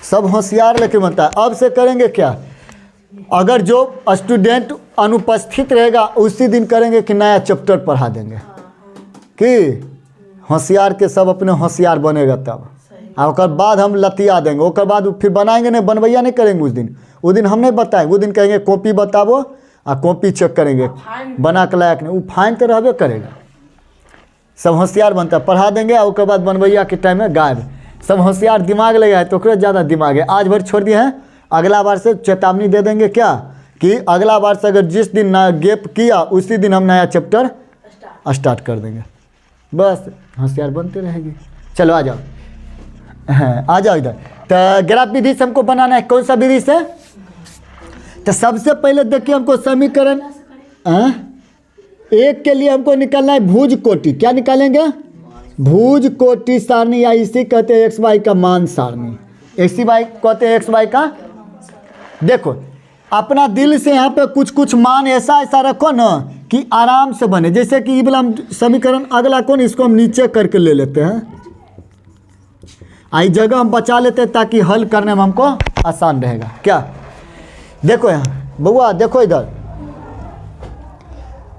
सब होशियार लेके बनता है। अब से करेंगे क्या, अगर जो स्टूडेंट अनुपस्थित रहेगा उसी दिन करेंगे कि नया चैप्टर पढ़ा देंगे कि होशियार के सब अपने होशियार बनेगा तब, और उसके बाद हम लतिया देंगे। उसके बाद फिर बनाएंगे नहीं, बनवैया नहीं करेंगे उस दिन हम नहीं बताएंगे। उस दिन कहेंगे कॉपी बताबो और कॉपी चेक करेंगे बना के लायक नहीं, वो फाइन तो रहबे करेगा। सब होशियार बनता है, पढ़ा देंगे और उसके बाद बनवैया के टाइम में गायब। सब होशियार दिमाग लगा है तो ओकरे ज़्यादा दिमाग है, आज भर छोड़ दिए हैं। अगला बार से चेतावनी दे देंगे क्या कि अगला बार से अगर जिस दिन ना गैप किया उसी दिन हम नया चैप्टर स्टार्ट कर देंगे। बस होशियार बनते रहेगी। चलो आ जाओ, हाँ आ जाओ इधर। तो ग्राफ विधि से हमको बनाना है, कौन सा विधि से? तो सबसे पहले देखिए हमको समीकरण एक के लिए हमको निकालना है भुज कोटि। क्या निकालेंगे? भुज कोटि सारणी, या इसी कहते हैं एक्स वाई का मान सारणी। एक्स वाई कहते हैं एक्स वाई का। देखो अपना दिल से यहाँ पे कुछ कुछ मान ऐसा ऐसा रखो ना कि आराम से बने। जैसे कि ये वाला समीकरण अगला कौन, इसको हम नीचे करके ले लेते हैं, आई जगह हम बचा लेते हैं ताकि हल करने में हमको आसान रहेगा। क्या देखो यहाँ बउआ, देखो इधर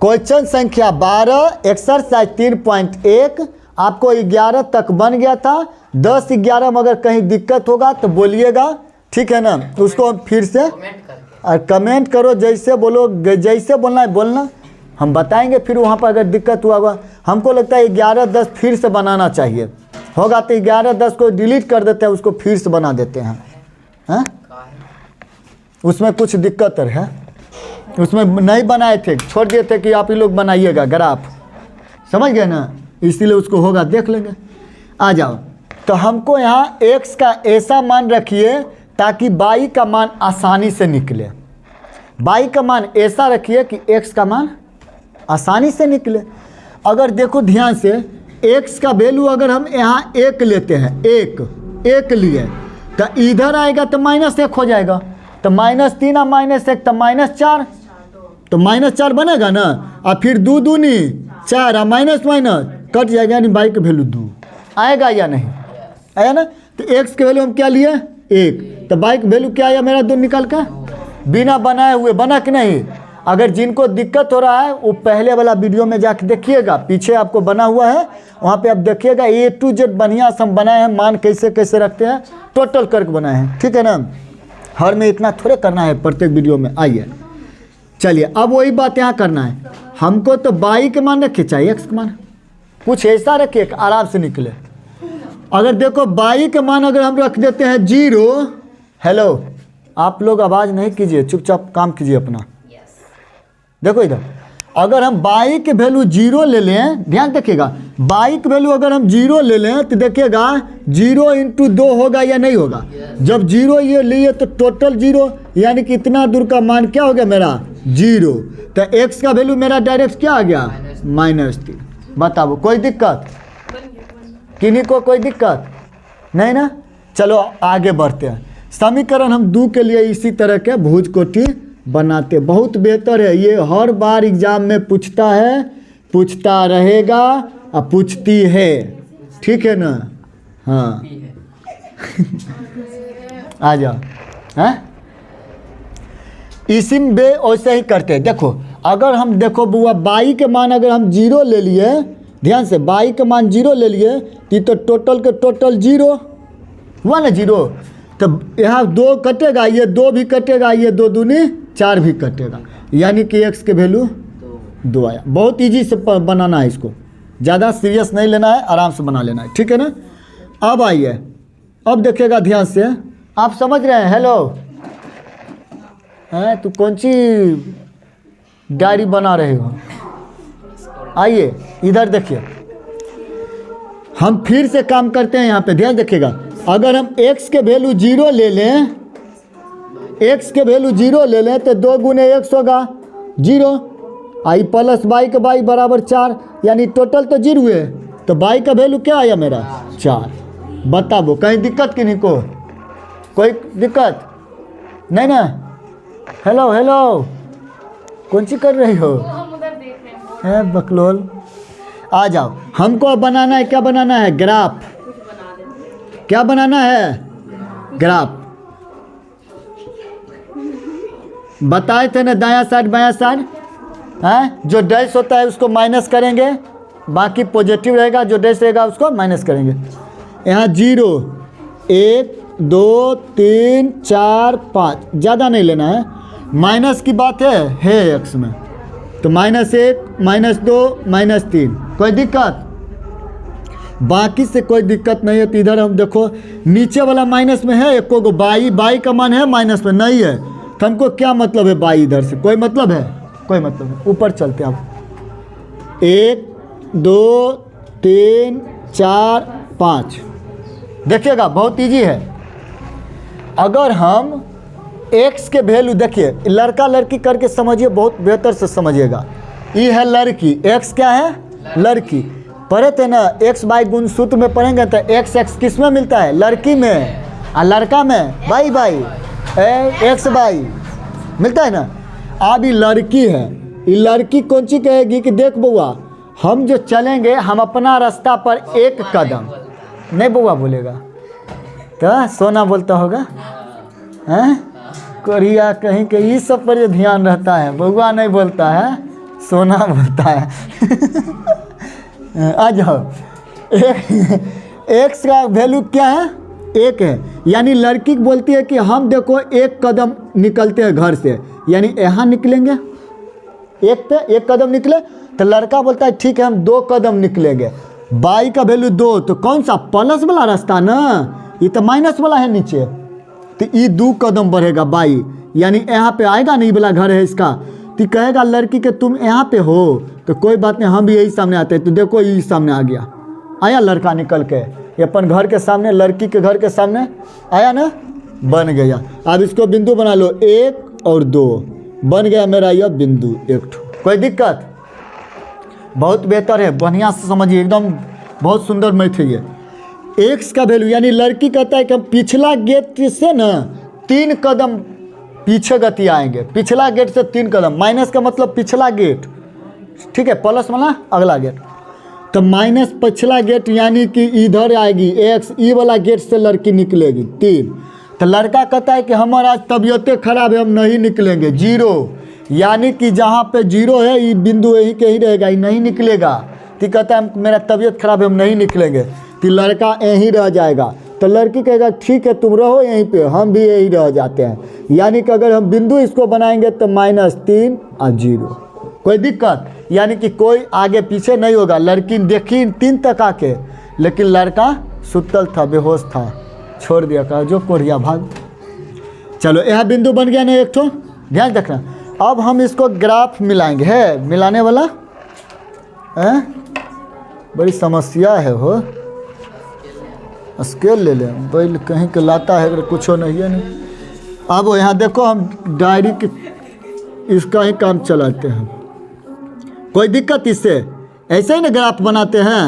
क्वेश्चन संख्या 12 एक्सरसाइज 3.1 आपको 11 तक बन गया था। 10-11 में अगर कहीं दिक्कत होगा तो बोलिएगा, ठीक है ना? उसको फिर से और कमेंट करो, जैसे बोलो जैसे बोलना है बोलना, हम बताएंगे। फिर वहाँ पर अगर दिक्कत हुआ होगा, हमको लगता है 11-10 फिर से बनाना चाहिए। होगा तो 11-10 को डिलीट कर देते हैं, उसको फिर से बना देते हैं। हाँ उसमें कुछ दिक्कत है, उसमें नहीं बनाए थे, छोड़ दिए थे कि आप ही लोग बनाइएगा ग्राफ, समझ गए ना? इसीलिए उसको होगा, देख लेंगे। आ जाओ, तो हमको यहाँ x का ऐसा मान रखिए ताकि y का मान आसानी से निकले। y का मान ऐसा रखिए कि x का मान आसानी से निकले। अगर देखो ध्यान से, x का वैल्यू अगर हम यहाँ 1 लेते हैं, एक लिए, तो इधर आएगा तो -1 हो जाएगा, तो -3 और -1 तो -4, तो -4 बनेगा ना। और फिर 2 दूनी 4 और माइनस कट जाएगा, यानी y का वैल्यू 2 आएगा या नहीं आया ना? तो x के वैल्यू हम क्या लिए 1, तो y का वैल्यू क्या आया मेरा 2 निकल का, बिना बनाए हुए। बना कि नहीं? अगर जिनको दिक्कत हो रहा है वो पहले वाला वीडियो में जाके देखिएगा, पीछे आपको बना हुआ है, वहाँ पे आप देखिएगा A to Z बढ़िया से हम बनाए हैं, मान कैसे कैसे रखते हैं टोटल करके बनाए हैं, ठीक है ना? हर में इतना थोड़े करना है प्रत्येक वीडियो में। आइए चलिए, अब वही बात यहाँ करना है हमको। तो y के मान रखिए चाहे x के मान, कुछ ऐसा रखिए आराम से निकले। अगर देखो y के मान अगर हम रख देते हैं 0, हेलो आप लोग आवाज़ नहीं कीजिए, चुपचाप काम कीजिए अपना। देखो इधर, अगर हम y के वैल्यू 0 ले लें, ध्यान देखिएगा, y के वैल्यू अगर हम 0 ले लें तो देखिएगा 0 × 2 होगा या नहीं होगा? जब 0 ये लिए तो टोटल 0, यानी कि इतना दूर का मान क्या हो गया मेरा 0। तो x का वैल्यू मेरा डायरेक्ट क्या आ गया -3। बताओ कोई दिक्कत? किन्हीं को कोई दिक्कत नहीं ना? चलो आगे बढ़ते हैं। समीकरण हम 2 के लिए इसी तरह के भुज कोटि बनाते, बहुत बेहतर है ये, हर बार एग्जाम में पूछता है, पूछता रहेगा और पूछती है, ठीक है ना? हाँ आ जाओ। हैं इसी में वैसे ही करते हैं। देखो अगर हम देखो बुआ y के मान अगर हम 0 ले लिए, ध्यान से y के मान 0 ले लिए तो टोटल के टोटल 0 हुआ ना 0, तो यहाँ 2 कटेगा, ये 2 भी कटेगा, ये 2 दूनी 4 भी कटेगा, यानी कि x के वैल्यू 2 आया। बहुत इजी से बनाना है, इसको ज़्यादा सीरियस नहीं लेना है, आराम से बना लेना है, ठीक है ना? अब आइए, अब देखिएगा ध्यान से, आप समझ रहे हैं? हेलो हैं, तो कौन सी डायरी बना रहे हो? आइए इधर देखिए, हम फिर से काम करते हैं यहाँ पे, ध्यान देखिएगा। अगर हम x के वैल्यू 0 ले लें, x के वैल्यू 0 ले लें तो 2 × x होगा 0, आई प्लस y का y बराबर 4, यानी टोटल तो 0 हुए, तो y का वैल्यू क्या आया मेरा 4। बताओ कहीं दिक्कत कि नहीं? को कोई दिक्कत नहीं ना? हेलो हेलो, कौन सी कर रही हो? है बकलोल। आ जाओ, हमको बनाना है, क्या बनाना है? ग्राफ। क्या बनाना है? ग्राफ बताए थे ना, दायां साइड बायां साइड है, जो डैश होता है उसको माइनस करेंगे, बाकी पॉजिटिव रहेगा, जो डैश रहेगा उसको माइनस करेंगे। यहाँ 0 1 2 3 4 5 ज़्यादा नहीं लेना है, माइनस की बात है एक्स में, तो -1 -2 -3 कोई दिक्कत, बाकी से कोई दिक्कत नहीं है। तो इधर हम देखो नीचे वाला माइनस में है, एक को बाई का मान है माइनस में नहीं है, तो हमको क्या मतलब है बाई इधर से, कोई मतलब है, कोई मतलब है। ऊपर चलते हैं अब 1 2 3 4 5 देखिएगा बहुत इजी है। अगर हम x के वैल्यू देखिए, लड़का लड़की करके समझिए, बहुत बेहतर से समझिएगा। ये है लड़की, x क्या है लड़की, पढ़े थे ना x बाई गुण सूत्र में पढ़ेंगे तो x किस में मिलता है, लड़की में, और लड़का में बाई बाई x बाई मिलता है ना। अब ये लड़की है, ये लड़की कौन सी कहेगी कि देख बउआ हम जो चलेंगे हम अपना रास्ता पर एक कदम, नहीं बउआ बोलेगा तो सोना बोलता होगा हैं, कोरिया कहीं के, ये सब पर ध्यान रहता है, बउआ नहीं बोलता है सोना बोलता है। आ जाओ, एक्स का वैल्यू क्या है, 1 है, यानी लड़की बोलती है कि हम देखो एक कदम निकलते हैं घर से, यानी यहाँ निकलेंगे, एक पे एक कदम निकले, तो लड़का बोलता है ठीक है हम 2 कदम निकलेंगे। बाई का वैल्यू 2, तो कौन सा प्लस वाला रास्ता ना, ये तो माइनस वाला है नीचे, तो ये 2 कदम बढ़ेगा बाई, यानी यहाँ पे आएगा नहीं वाला घर है इसका, तो कहेगा लड़की के तुम यहाँ पे हो, तो कोई बात नहीं हम भी यही सामने आते हैं, तो देखो यही सामने आ गया, आया लड़का निकल के, ये अपन घर के सामने, लड़की के घर के सामने आया ना, बन गया। अब इसको बिंदु बना लो, 1 और 2 बन गया मेरा यह बिंदु, एक कोई दिक्कत, बहुत बेहतर है, बढ़िया से समझिए, एकदम बहुत सुंदर मैथ है ये। एक्स का वैल्यू यानी लड़की कहता है कि हम पिछला गेट से ना 3 कदम पीछे गति आएंगे, पिछला गेट से 3 कदम, माइनस का मतलब पिछला गेट, ठीक है, प्लस वाला अगला गेट, तो माइनस पिछला गेट यानी कि इधर आएगी एक्स, ई वाला गेट से लड़की निकलेगी 3, तो लड़का कहता है कि हमारा आज तबीयतें खराब है हम नहीं निकलेंगे, 0, यानी कि जहाँ पे 0 है ये बिंदु यही के ही रहेगा, ये नहीं निकलेगा, तो कहता है मेरा तबीयत खराब है हम नहीं निकलेंगे, तो लड़का यहीं रह जाएगा, तो लड़की कहेगा ठीक है तुम रहो यहीं पे, हम भी यहीं रह जाते हैं, यानी कि अगर हम बिंदु इसको बनाएंगे तो -3 और 0, कोई दिक्कत, यानी कि कोई आगे पीछे नहीं होगा। लड़की देखी 3 तक आके, लेकिन लड़का सुतल था, बेहोश था, छोड़ दिया, कहा जो कोरिया भाग। चलो यह बिंदु बन गया ना एक ठो, ध्यान रखना। अब हम इसको ग्राफ मिलाएंगे, है मिलाने वाला है, बड़ी समस्या है हो, स्केल ले लें, बैल कहीं के लाता है, अगर कुछ हो नहीं है नहीं। अब यहाँ देखो हम डायरी के इसका ही काम चलाते हैं, कोई दिक्कत इससे, ऐसे ही ना ग्राफ बनाते हैं।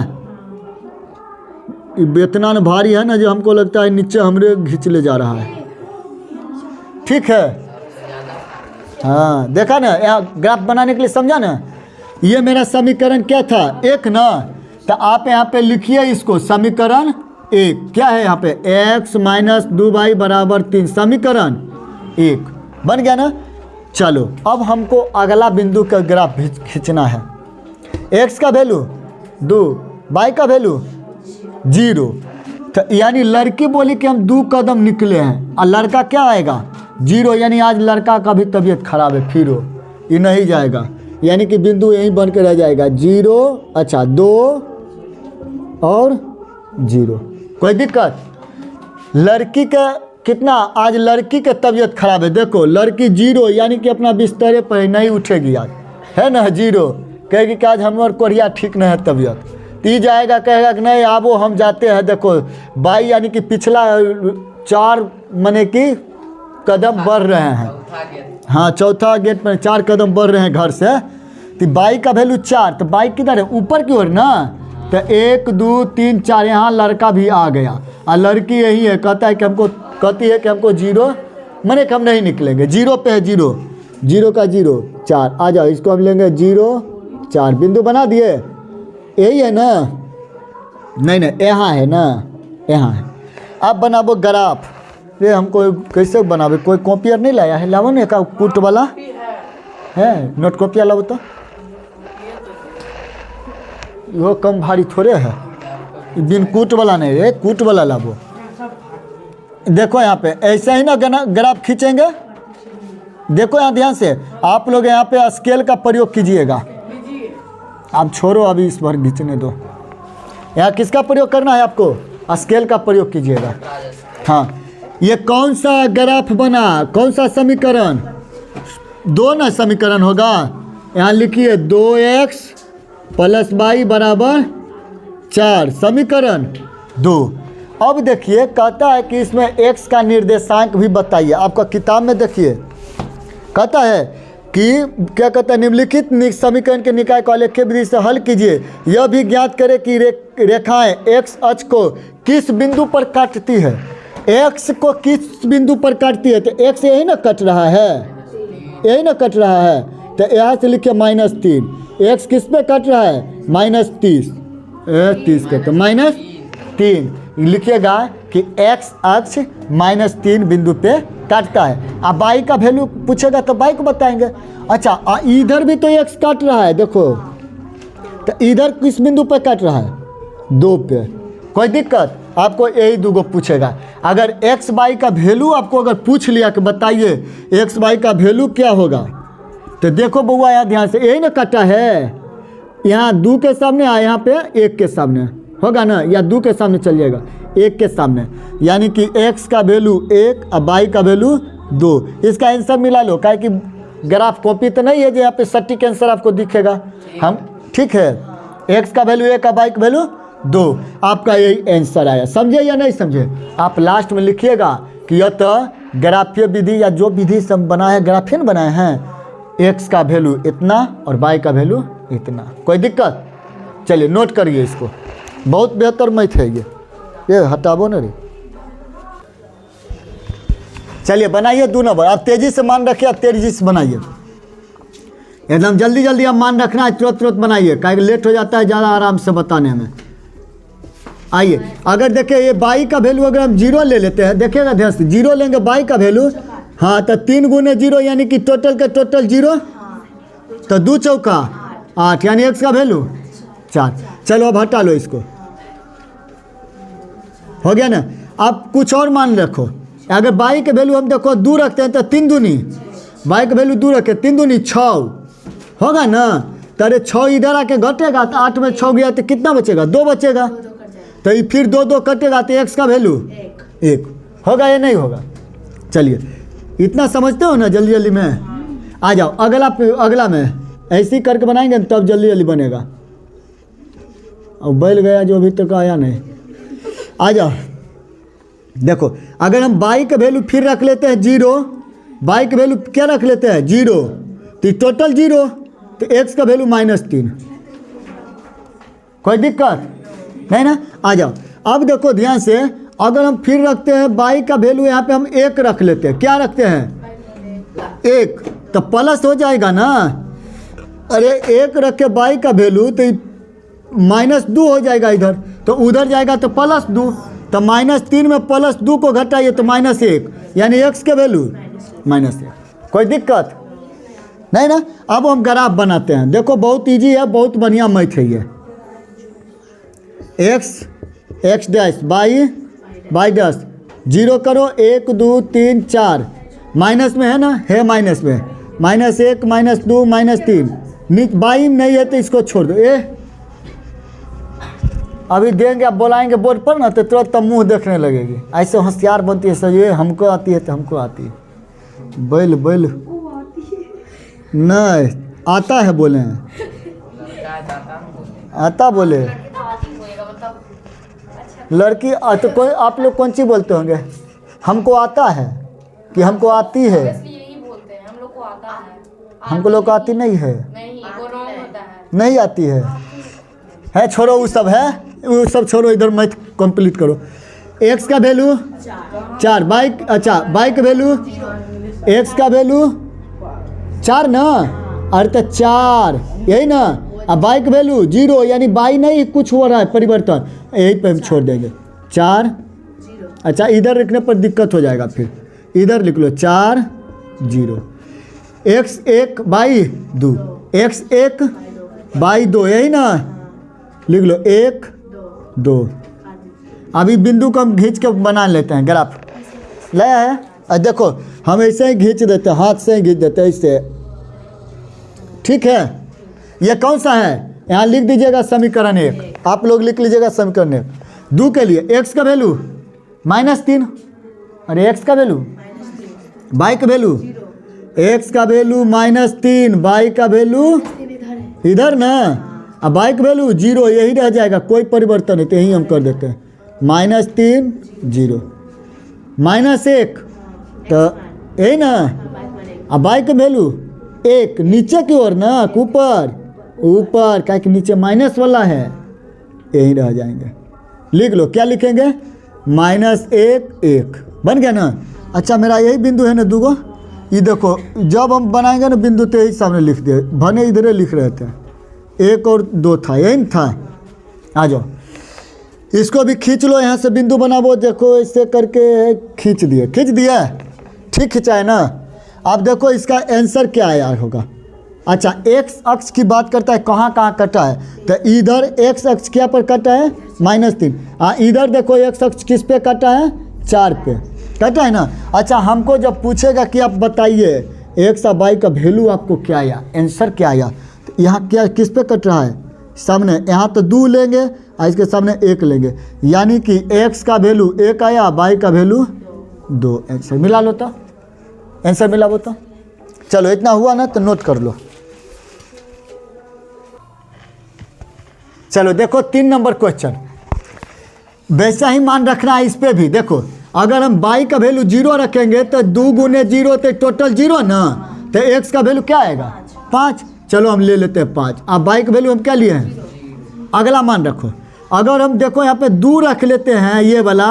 ये इतना न भारी है ना जो हमको लगता है नीचे हमरे खींच ले जा रहा है, ठीक है, हाँ देखा ना, यहाँ ग्राफ बनाने के लिए समझा ना। ये मेरा समीकरण क्या था, 1 ना, तो आप यहाँ पे लिखिए इसको, समीकरण 1 क्या है यहाँ पे, x - 2y = 3, समीकरण 1 बन गया ना। चलो अब हमको अगला बिंदु का ग्राफ खींचना है, x का वैल्यू 2, y का वैल्यू 0, तो यानी लड़की बोली कि हम 2 कदम निकले हैं, और लड़का क्या आएगा 0, यानी आज लड़का का भी तबीयत खराब है, फिर ये नहीं जाएगा, यानी कि बिंदु यहीं बन के रह जाएगा 0, अच्छा 2 और 0, कोई दिक्कत। लड़की का कितना, आज लड़की के तबीयत खराब है, देखो लड़की 0, यानी कि अपना बिस्तरे पर नहीं उठेगी आज, है ना 0, कहेगी कि आज हमारे कोरिया ठीक नहीं है तबीयत, ती जाएगा कहेगा कि नहीं आबो हम जाते हैं, देखो बाई यानी कि पिछला 4 मने की कदम बढ़ रहे हैं, हाँ चौथा गेट पर 4 कदम बढ़ रहे हैं घर से, तो बाई का वैल्यू 4, तो बाई किधर है ऊपर की ओर ना, तो 1 2 3 4 यहाँ लड़का भी आ गया, और लड़की यही है, कहता है कि हमको, कहती है कि हमको 0 मने कि हम नहीं निकलेंगे, 0 पे है 0, 0 का 0 4, आ जाओ इसको हम लेंगे 0 4, बिंदु बना दिए, यही है ना, नहीं नहीं यहाँ है ना, यहाँ है। अब बनाबो ग्राफ, ये हमको कैसे बनावे, कोई कॉपियर नहीं लाया है? लाओ ना का कूट वाला है, नोट कॉपिया लाओ तो। वो कम भारी थोड़े है, बिन कूट वाला नहीं है, कूट वाला लाओ। देखो यहाँ पे ऐसे ही ना ग्राफ खींचेंगे। देखो यहाँ ध्यान से, आप लोग यहाँ पे स्केल का प्रयोग कीजिएगा। आप छोड़ो अभी, इस बार खींचने दो। यहाँ किसका प्रयोग करना है आपको? स्केल का प्रयोग कीजिएगा। हाँ, ये कौन सा ग्राफ बना, कौन सा समीकरण? दो ना समीकरण होगा। यहाँ लिखिए 2x + y = 4, समीकरण 2। अब देखिए कहता है कि इसमें x का निर्देशांक भी बताइए। आपका किताब में देखिए कहता है कि क्या कहता है, निम्नलिखित समीकरण के निकाय को आलेखीय विधि से हल कीजिए। यह भी ज्ञात करें कि रेखाएं x अक्ष को किस बिंदु पर काटती है। x को किस बिंदु पर काटती है? तो x यही ना कट रहा है, यही ना कट रहा है। तो यहाँ से लिखिए -3। x किस पे कट रहा है? -30। 30 के तो -3 लिखिएगा कि x अक्ष -3 बिंदु पे काटता है। अब y का वैल्यू पूछेगा तो y को बताएंगे। अच्छा, इधर भी तो x काट रहा है, देखो। तो इधर किस बिंदु पे काट रहा है? 2 पे। कोई दिक्कत? आपको यही दूगो पूछेगा। अगर x y का वैल्यू आपको अगर पूछ लिया कि बताइए x y का वैल्यू क्या होगा, तो देखो बउआ यहाँ ध्यान से, यही ना काटा है। यहाँ 2 के सामने यहाँ पे 1 के सामने होगा ना, या 2 के सामने चलिएगा, 1 के सामने, यानी कि x का वैल्यू 1 और y का वैल्यू 2। इसका आंसर मिला लो, काहे कि ग्राफ कॉपी तो नहीं है जो यहाँ पे सटीक आंसर आपको दिखेगा। हम ठीक है, x का वैल्यू 1 और y का वैल्यू 2, आपका यही आंसर आया। समझे या नहीं समझे? आप लास्ट में लिखिएगा कि यह तो ग्राफीय विधि या जो विधि सब बना है, ग्राफियन बनाए हैं, x का वैल्यू इतना और y का वैल्यू इतना। कोई दिक्कत? चलिए नोट करिए इसको, बहुत बेहतर मैथ है ये हटाबो ना रे। चलिए बनाइए 2 नंबर। आप तेजी से मान रखिए, आप तेजी से बनाइए, एकदम जल्दी जल्दी आप मान रखना है, तुरंत तुरंत बनाइए, काहे लेट हो जाता है ज़्यादा आराम से बताने में। आइए, अगर देखिए ये y का वैल्यू अगर हम 0 ले लेते हैं, देखिएगा ध्यान से, 0 लेंगे y का वैल्यू। हाँ, तो 3 × 0 यानी कि टोटल का टोटल 0, तो 2 चौका 8, यानी x का वैल्यू 4। चलो अब हटा लो इसको, हो गया ना। अब कुछ और मान रखो। अगर y के वैल्यू हम देखो 2 रखते हैं तो 3 दूनी, y का वैल्यू 2 रखे, 3 दूनी 6 होगा ना। तो अरे 6 इधर आके घटेगा, तो 8 में 6 गया तो कितना बचेगा? 2 बचेगा। तो ये फिर 2 कटेगा तो x का वैल्यू 1 होगा या नहीं होगा? चलिए, इतना समझते हो ना जल्दी जल्दी में। आ जाओ अगला में ऐसे ही करके बनाएंगे तब जल्दी जल्दी बनेगा। अब बैल गया जो अभी तक आया नहीं। आ जाओ, देखो अगर हम y का वैल्यू फिर रख लेते हैं 0, y का वैल्यू क्या रख लेते हैं? 0, तो टोटल 0, तो x का वैल्यू -3। कोई दिक्कत नहीं ना? आ जाओ, अब देखो ध्यान से, अगर हम फिर रखते हैं y का वैल्यू यहाँ पे हम 1 रख लेते हैं। क्या रखते हैं? 1, तो प्लस हो जाएगा ना। अरे 1 रख के y का वैल्यू तो -2 हो जाएगा इधर, तो उधर जाएगा तो +2, तो -3 में +2 को घटाइए तो -1, यानी x के वैल्यू -1। कोई दिक्कत नहीं ना? अब हम ग्राफ बनाते हैं। देखो बहुत इजी है, बहुत बढ़िया मैथ है ये। x डैश y डैश 0 करो, 1 2 3 4, माइनस में है ना, है माइनस में, -1 -2 -3, बाई नहीं है तो इसको छोड़ दो। अभी देंगे, आप बुलाएंगे बोर्ड पर ना तो तुरंत तब मुँह देखने लगेगी, ऐसे होशियार बनती है सर। ये हमको आती है तो हमको आती है, बैल नहीं आता है, बोले हैं आता, बोले लड़की तो कोई आप लोग कौन सी बोलते होंगे? हमको आता है कि हमको आती है? यही बोलते हैं, हम लोग को आता है। हमको लोग को आती नहीं है, नहीं, वो रॉन्ग होता है, नहीं आती है छोड़ो वो सब है, वो सब छोड़ो, इधर मैथ कंप्लीट करो। x का वैल्यू 4, बाइक, अच्छा बाइक का वैल्यू, x का वैल्यू 4 ना, अरे तो 4 यही ना। अब बाइक वैल्यू 0, यानी बाई नहीं कुछ हो रहा है परिवर्तन, यही पे हम छोड़ देंगे। 4 अच्छा इधर लिखने पर दिक्कत हो जाएगा, फिर इधर लिख लो 4 0 x 1 बाई 2 x 1 बाई 2, यही ना, लिख लो 1 2। अभी बिंदु को हम खींच के बना लेते हैं ग्राफ, लाया है। और देखो हम ऐसे ही खींच देते हैं, हाथ से ही खींच देते हैं इससे, ठीक है। ये कौन सा है, यहाँ लिख दीजिएगा समीकरण 1, आप लोग लिख लीजिएगा समीकरण 1। 2 के लिए x का वैल्यू -3, और x का वैल्यू, y का वैल्यू, x का वैल्यू -3, y का वैल्यू इधर ना, अब y का वैल्यू 0, यही रह जाएगा, कोई परिवर्तन नहीं, तो यही हम कर देते हैं -3 0 -1, तो यही ना, अब y का वैल्यू 1 नीचे की ओर ना, ऊपर ऊपर, क्या कि नीचे माइनस वाला है, यही रह जाएंगे। लिख लो, क्या लिखेंगे, -1 1 बन गया ना। अच्छा मेरा यही बिंदु है ना 2 गो, ये देखो जब हम बनाएंगे ना बिंदु तो यही सामने लिख दिए, भने इधरे लिख रहे थे, 1 और 2 था, यही था। आ जाओ, इसको भी खींच लो, यहाँ से बिंदु बनाओ, देखो ऐसे करके खींच दिए, ठीक खिंचाए ना। अब देखो इसका आंसर क्या आया होगा। अच्छा x अक्ष की बात करता है, कहाँ कहाँ कटा है, तो इधर x अक्ष क्या पर कटा है, -3। इधर देखो x अक्ष किस पे कटा है, 4 पे कटा है ना। अच्छा हमको जब पूछेगा कि आप बताइए x और y का वैल्यू आपको क्या आया, आंसर क्या आया, तो यहाँ क्या किस पे कट रहा है, सामने, यहाँ तो 2 लेंगे और इसके सामने 1 लेंगे, यानी कि x का वैल्यू 1 आया, y का वैल्यू 2। आंसर मिला लो, तो आंसर मिला वो तो। चलो इतना हुआ ना, तो नोट कर लो। चलो देखो 3 नंबर क्वेश्चन, वैसा ही मान रखना है इस पे भी। देखो अगर हम y का वैल्यू 0 रखेंगे तो 2 गुने 0 तो टोटल 0 ना, तो x का वैल्यू क्या आएगा, 5। चलो हम ले लेते हैं 5। अब y का वैल्यू हम क्या लिए हैं, अगला मान रखो। अगर हम देखो यहाँ पे 2 रख लेते हैं, ये वाला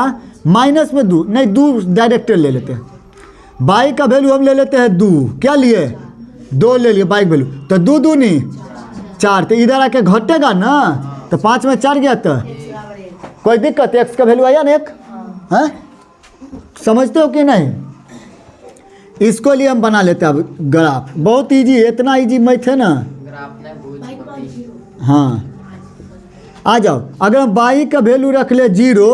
माइनस में 2 नहीं, 2 डायरेक्ट ले लेते हैं। y का वैल्यू हम ले लेते हैं 2, क्या लिए 2 ले लिए y का वैल्यू, तो 2 दूनी 4, तो इधर आके घटेगा ना, तो 5 में 4 गया, तो कोई दिक्कत, x का वैल्यू आया ना 1, हैं समझते हो कि नहीं। इसको लिए हम बना लेते हैं अब ग्राफ, बहुत इजी, इतना इजी मैथ है ना। हाँ आ जाओ, अगर हम y का वैल्यू रख ले 0,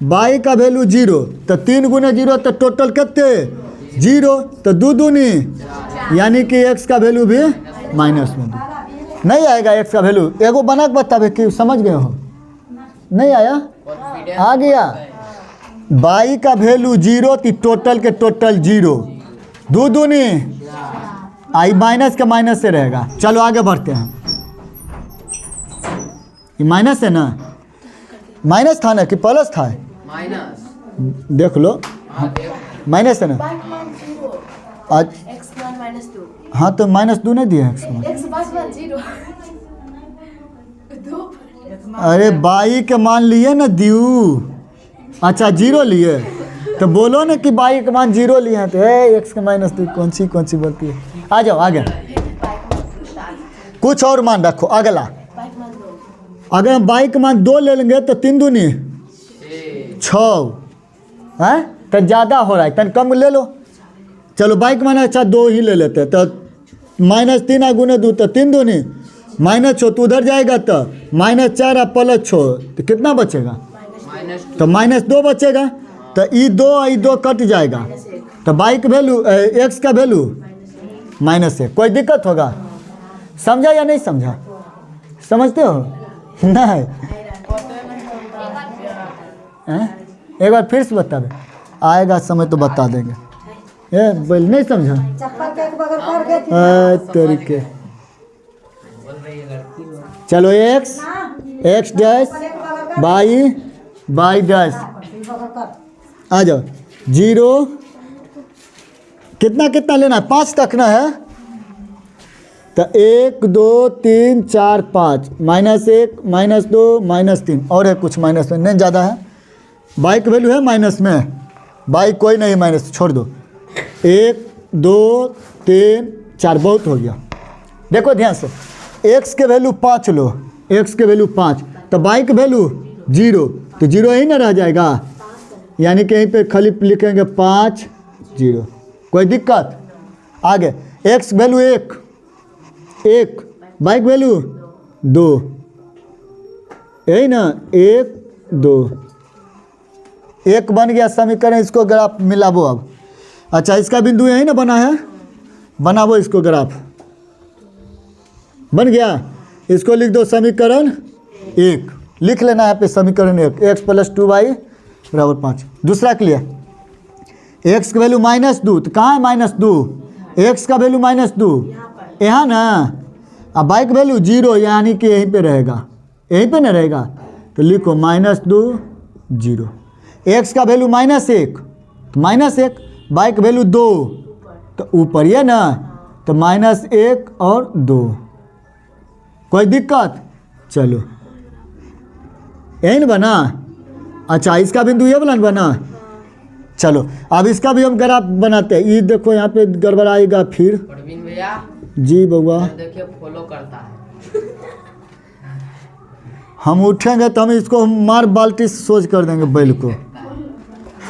y का वैल्यू 0, तो 3 गुने 0 तो टोटल कितने 0, तो 2 दूनी, यानी कि x का वैल्यू भी -2 नहीं आएगा। x का वैल्यू एगो बना के बतावे कि समझ गए हो, नहीं आया, आ गया। y का वैल्यू 0 तो टोटल के टोटल 0, 2 दूनी, आई माइनस के माइनस से रहेगा। चलो आगे बढ़ते हैं, ये माइनस है ना, माइनस था ना कि प्लस था, माइनस देख लो, माइनस है ना। आज हाँ तो -2 नहीं दिया x। अरे y के मान लिए ना दियो, अच्छा 0 लिए, तो बोलो ना कि y के मान 0 लिए हैं, तो x के -2 कौन सी बोलती है। आ जाओ आगे, कुछ और मान रखो। अगला अगर हम y के मान 2 ले लेंगे तो 3 दूनी 6 है, तो ज़्यादा हो रहा है, तन कम ले लो। चलो y के मान अच्छा 2 ही ले लेते हैं, तो -3 गुने 2 तो 3 दूनी -6, तो उधर जाएगा तो -4 +6, तो कितना बचेगा, तो -2 बचेगा। तो ये 2 कट जाएगा, तो y का वैल्यू x का वैल्यू -1। कोई दिक्कत होगा, समझा या नहीं समझा, समझते हो नहीं, एक बार फिर से बता दे, आएगा समय तो बता देंगे। ये बोल नहीं समझा, तरीके। चलो x डैश y डैश, आ जाओ 0, कितना लेना है, 5 तक ना है, तो 1 2 3 4 5, -1 -2 -3, और है कुछ माइनस में, नहीं ज़्यादा है। y का वैल्यू है माइनस में, y कोई नहीं माइनस, छोड़ दो। 1 2 3 4 बहुत हो गया। देखो ध्यान से, x के वैल्यू 5 लो, x के वैल्यू 5, तो y के वैल्यू 0, तो 0 ही ना रह जाएगा, यानी कि यहीं पे खाली लिखेंगे 5 0। कोई दिक्कत? आगे एक्स वैल्यू 1 वाई वैल्यू 2, यही ना 1 2 1 बन गया समीकरण। इसको ग्राफ मिलाबो अब। अच्छा इसका बिंदु यही ना बना है, बनाबो इसको ग्राफ। बन गया, इसको लिख दो समीकरण 1, लिख लेना है पे समीकरण 1 x + 2y = 5। दूसरा क्लियर, x का वैल्यू -2, तो कहाँ है -2? x का वैल्यू -2 यहाँ ना, अब y का वैल्यू 0 यानी कि यहीं पे रहेगा, यहीं पे ना रहेगा, तो लिखो -2 0। x का वैल्यू -1 तो -1, y का वैल्यू 2 तो ऊपर ये ना, तो -1 और 2। कोई दिक्कत? चलो यही ना बना। अच्छा इसका बिंदु ये वाला बना। चलो अब इसका भी हम ग्राफ बनाते हैं। ये देखो यहाँ पे गड़बड़ाएगा फिर। प्रवीण भैया जी बउआ, देखिए फॉलो करता है। हम उठेंगे तो हम इसको मार बाल्टी से सोच कर देंगे बैल को।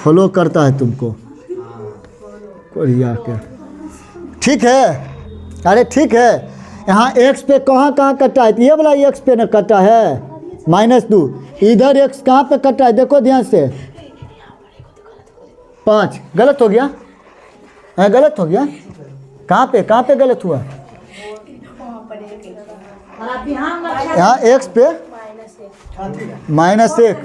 फॉलो करता है तुमको कोरिया के। ठीक है, अरे ठीक है। यहाँ x पे कहाँ कटा है? ये वाला x पे न कटा है -2। इधर x कहाँ पे कटा है? देखो ध्यान से 5। गलत हो गया है? गलत हो गया? कहाँ पे गलत हुआ? यहाँ x पे -1।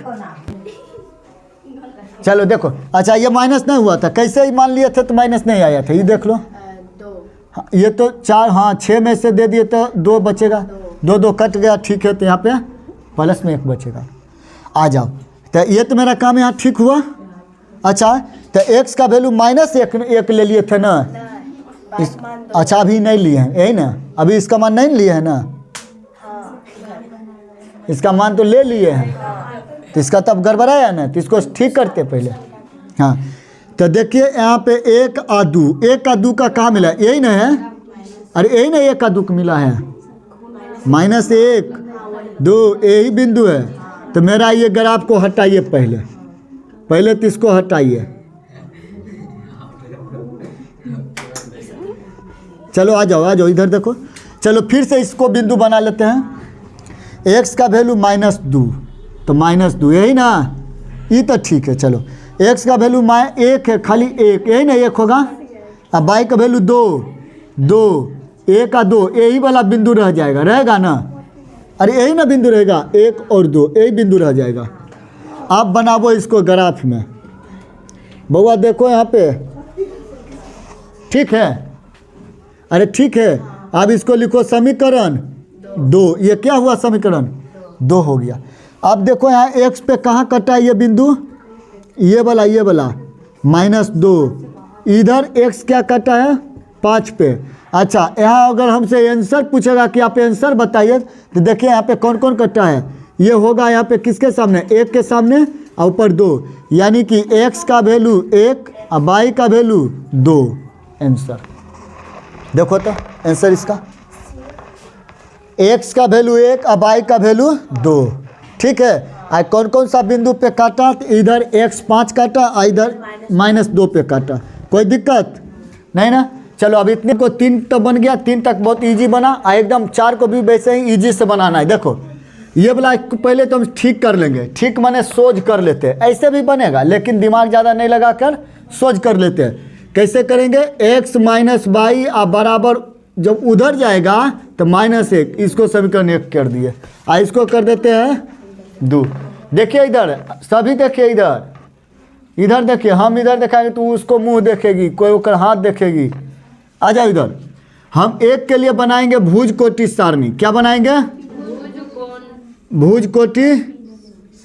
चलो देखो, अच्छा ये माइनस नहीं हुआ था, कैसे ही मान लिए थे तो माइनस नहीं आया था। ये देख लो, ये तो 4, हाँ 6 में से दे दिए तो 2 बचेगा, 2 2 कट गया। ठीक है, तो यहाँ पे प्लस में 1 बचेगा। आ जाओ, तो ये तो मेरा काम यहाँ ठीक हुआ। अच्छा तो x का वैल्यू -1 ले लिए थे ना अच्छा अभी नहीं लिए हैं, यही ना, अभी इसका मान नहीं लिए है ना, इसका मान तो ले लिए हैं, तो इसका तब गड़बड़ाया ना, तो इसको ठीक करते पहले। हाँ तो देखिए यहाँ पे 1 और 2 का कहाँ मिला? यही ना है, अरे यही ना 1 और 2 का मिला है, -1 2 यही बिंदु है। तो मेरा ये ग्राफ को हटाइए पहले तो इसको हटाइए। चलो आ जाओ इधर देखो। चलो फिर से इसको बिंदु बना लेते हैं। x का वैल्यू -2 तो -2 यही ना, ये तो ठीक है। चलो x का वैल्यू 1 है, खाली 1 यही ना 1 होगा। अब y का वैल्यू 2 1 और 2 यही वाला बिंदु रह जाएगा, रहेगा ना, अरे यही ना बिंदु रहेगा, 1 और 2 यही बिंदु रह जाएगा। आप बनाओ इसको ग्राफ में। बउआ देखो यहाँ पे, ठीक है, अरे ठीक है। अब इसको लिखो समीकरण 2। ये क्या हुआ? समीकरण 2 हो गया। अब देखो यहाँ x पे कहाँ कटा है ये बिंदु? ये वाला -2। इधर x क्या कटा है? 5 पे। अच्छा यहाँ अगर हमसे आंसर पूछेगा कि आप आंसर बताइए, तो देखिए यहाँ पे कौन कौन कटा है। ये होगा यहाँ पे किसके सामने? 1 के सामने और ऊपर 2, यानी कि x का वैल्यू 1 और y का वैल्यू 2। आंसर देखो तो, आंसर इसका x का वैल्यू 1 और y का वैल्यू 2। ठीक है। और कौन कौन सा बिंदु पे काटा? तो इधर x 5 काटा और इधर -2 पे काटा। कोई दिक्कत नहीं ना। चलो अब इतने को 3 तो बन गया, 3 तक बहुत इजी बना, और एकदम 4 को भी वैसे ही इजी से बनाना है। देखो ये वाला पहले तो हम ठीक कर लेंगे, ठीक माने सोच कर लेते हैं, ऐसे भी बनेगा लेकिन दिमाग ज़्यादा नहीं लगा कर सोच कर लेते हैं। कैसे करेंगे? x - y और बराबर जब उधर जाएगा तो -1, इसको समीकरण 1 कर दिए, और इसको कर देते हैं 2। देखिए इधर सभी, देखिए इधर देखिए, हम इधर दिखाएंगे तो उसको मुंह देखेगी, कोई ओकर हाथ देखेगी। आ जाओ इधर, हम 1 के लिए बनाएंगे भुज कोटि सारणी। क्या बनाएंगे? भुज कोटि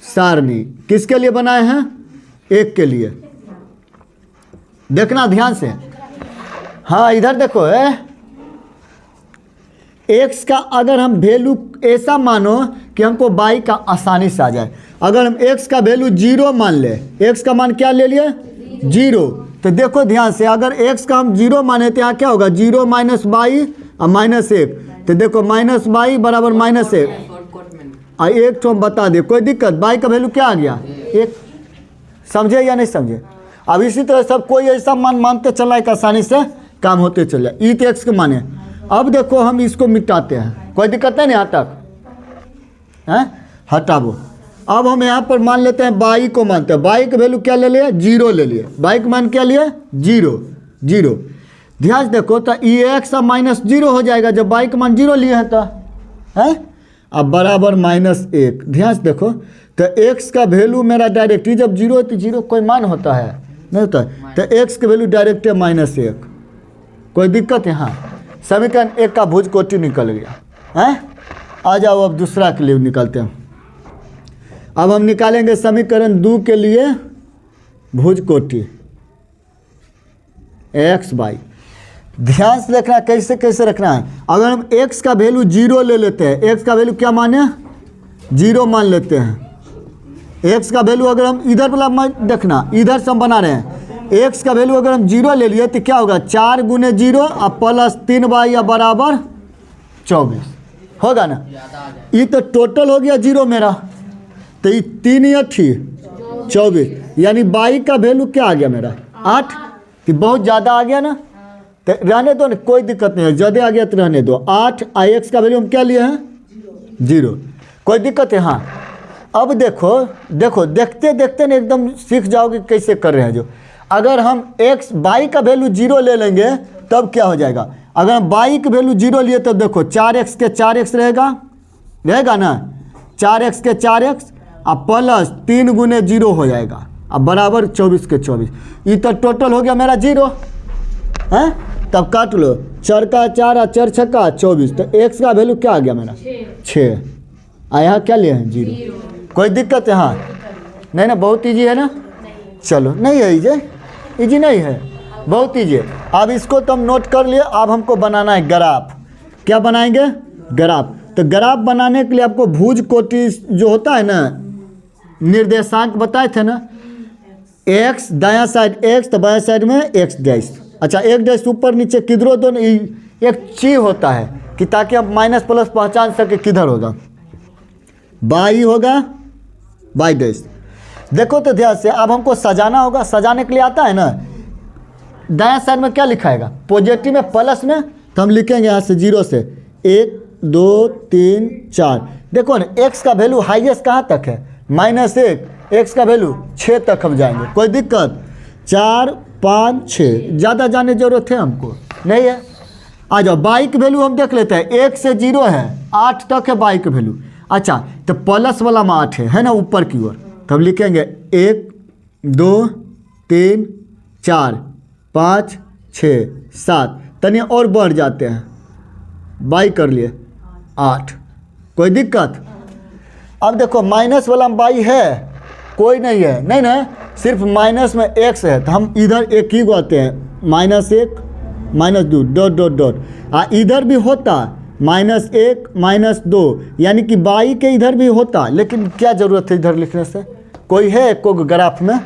सारणी। किसके लिए बनाए हैं? 1 के लिए। देखना ध्यान से। हाँ इधर देखो x का अगर हम वैल्यू ऐसा मानो कि हमको y का आसानी से आ जाए। अगर हम x का वैल्यू 0 मान ले, x का मान क्या ले लिए? 0। तो देखो ध्यान से, अगर x का हम 0 माने तो यहाँ क्या होगा? 0 - y और -1। तो देखो -y बराबर -1 और 1 तो हम बता दे, कोई दिक्कत? y का वैल्यू क्या आ गया? 1। समझे या नहीं समझे? अब इसी तरह सब कोई ऐसा मान मानते चला एक आसानी से काम होते चले। ई तो एक्स के माने। अब देखो हम इसको मिटाते हैं, कोई दिक्कत नहीं यहाँ तक है, हटाओ। अब हम यहाँ पर मान लेते हैं बाई को मानते हैं। बाई का वैल्यू क्या ले लिए? 0 ले लिए। बाई का मान क्या लिए? 0 0। ध्यान से देखो तो ई एक्स अब -0 हो जाएगा जब बाई का मान 0 लिए हैं तो है। अब बराबर -1। ध्यान से देखो तो एक्स का वैल्यू मेरा डायरेक्ट ही जब 0 है तो 0 कोई मान होता है नहीं होता है, तो एक्स का वैल्यू डायरेक्ट है -1। कोई दिक्कत है? हाँ, समीकरण 1 का भुज कोटि निकल गया है। आ जाओ अब दूसरा के लिए निकालते हैं। अब हम निकालेंगे समीकरण 2 के लिए भुज कोटि एक्स बाई। ध्यान से रखना कैसे कैसे रखना है। अगर हम x का वैल्यू 0 ले लेते हैं, x का वैल्यू क्या माने? 0 मान लेते हैं। x का वैल्यू अगर हम इधर वाला देखना, इधर से हम बना रहे हैं, x का वैल्यू अगर हम 0 ले लिए तो क्या होगा? 4 × 0 और प्लस 3y या बराबर 24 होगा ना। ये तो टोटल हो गया 0 मेरा, तो ये 3 या 24, यानी बाई का वैल्यू क्या आ गया मेरा? 8। कि बहुत ज़्यादा आ गया ना, तो रहने दो ना, कोई दिक्कत नहीं है। ज़्यादा आ गया तो रहने दो। 8 आई एक्स का वैल्यू हम क्या लिए हैं? 0। कोई दिक्कत है? हाँ। अब देखो देखो देखते देखते ना एकदम सीख जाओगे कैसे कर रहे हैं। जो अगर हम एक्स बाई का वैल्यू 0 ले लेंगे तब क्या हो जाएगा? अगर हम बाई का वैल्यू 0 लिए तब देखो 4x के 4x रहेगा ना, 4x के 4x और प्लस 3 × 0 हो जाएगा अब बराबर 24 के 24। ये तो टोटल हो गया मेरा 0 है। तब काट लो, 4 का 4 और 4 छक्का 24, तो x का वैल्यू क्या आ गया मेरा? 6। और यहाँ क्या लिए हैं? 0। कोई दिक्कत है? हाँ, नहीं ना, बहुत ईजी है ना। चलो, नहीं है ईजी नहीं है, बहुत ईजी है। अब इसको तो हम नोट कर लिए। अब हमको बनाना है ग्राफ। क्या बनाएंगे? ग्राफ। तो ग्राफ बनाने के लिए आपको भुज कोटि जो होता है ना, निर्देशांक बताए थे ना, x दायां साइड x तो बायां साइड में x डैश। अच्छा, एक डैश ऊपर नीचे किधरों दोनों एक ची होता है कि ताकि हम माइनस प्लस पहचान सके किधर होगा। बाई होगा बाई डैश। देखो तो ध्यान से, अब हमको सजाना होगा। सजाने के लिए आता है ना, दायां साइड में क्या लिखाएगा? पॉजिटिव में प्लस में, तो हम लिखेंगे यहाँ से 0 से 1 2 3 4। देखो ना, x का वैल्यू हाईएस्ट कहाँ तक है? -1। x का वैल्यू 6 तक हम जाएंगे। कोई दिक्कत? 4 5 6, ज़्यादा जाने जरूरत है हमको नहीं है। आ जाओ, बाई की वैल्यू हम देख लेते हैं। 1 से 0 है, 8 तक है बाई की वैल्यू। अच्छा, तो प्लस वाला में 8 है ना ऊपर की ओर, तब लिखेंगे 1 2 3 4 5 6 7। तनिया और बढ़ जाते हैं, बाई कर लिए 8। कोई दिक्कत? अब देखो माइनस वाला में बाई है, कोई नहीं है, नहीं ना, सिर्फ माइनस में x है, तो हम इधर एक ही आते हैं, -1 -2 डॉट डॉट डॉट। इधर भी होता -1 -2, यानी कि बाई के इधर भी होता, लेकिन क्या ज़रूरत है इधर लिखने से? कोई है को ग्राफ में,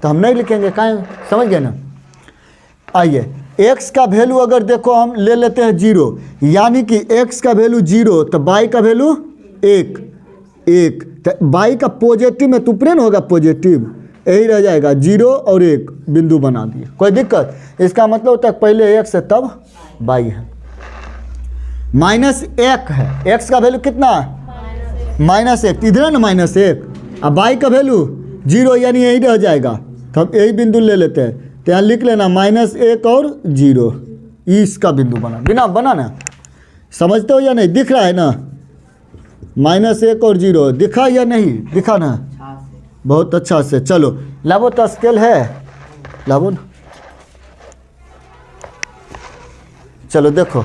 तो हम नहीं लिखेंगे। कहाँ, समझ गए ना। आइए, x का वैल्यू अगर देखो हम ले लेते हैं 0, यानी कि x का वैल्यू 0 तो बाई का वैल्यू 1 1। तो बाई का पॉजिटिव में तुपरे ना होगा, पॉजिटिव यही रह जाएगा। 0 और 1 बिंदु बना दिए। कोई दिक्कत? इसका मतलब होता है पहले x है तब बाई है। -1 है, x का वैल्यू कितना? -1। इधर है ना -1, अब बाई का वैल्यू 0, यानी यही रह जाएगा। तो हम यही बिंदु ले लेते हैं, तो यहाँ लिख लेना -1 और 0, इसका बिंदु बना ना। समझते हो या नहीं? दिख रहा है ना, -1 और 0 दिखा या नहीं दिखा ना? बहुत अच्छा से। चलो लावो, तो स्केल है, लावो ना। चलो देखो,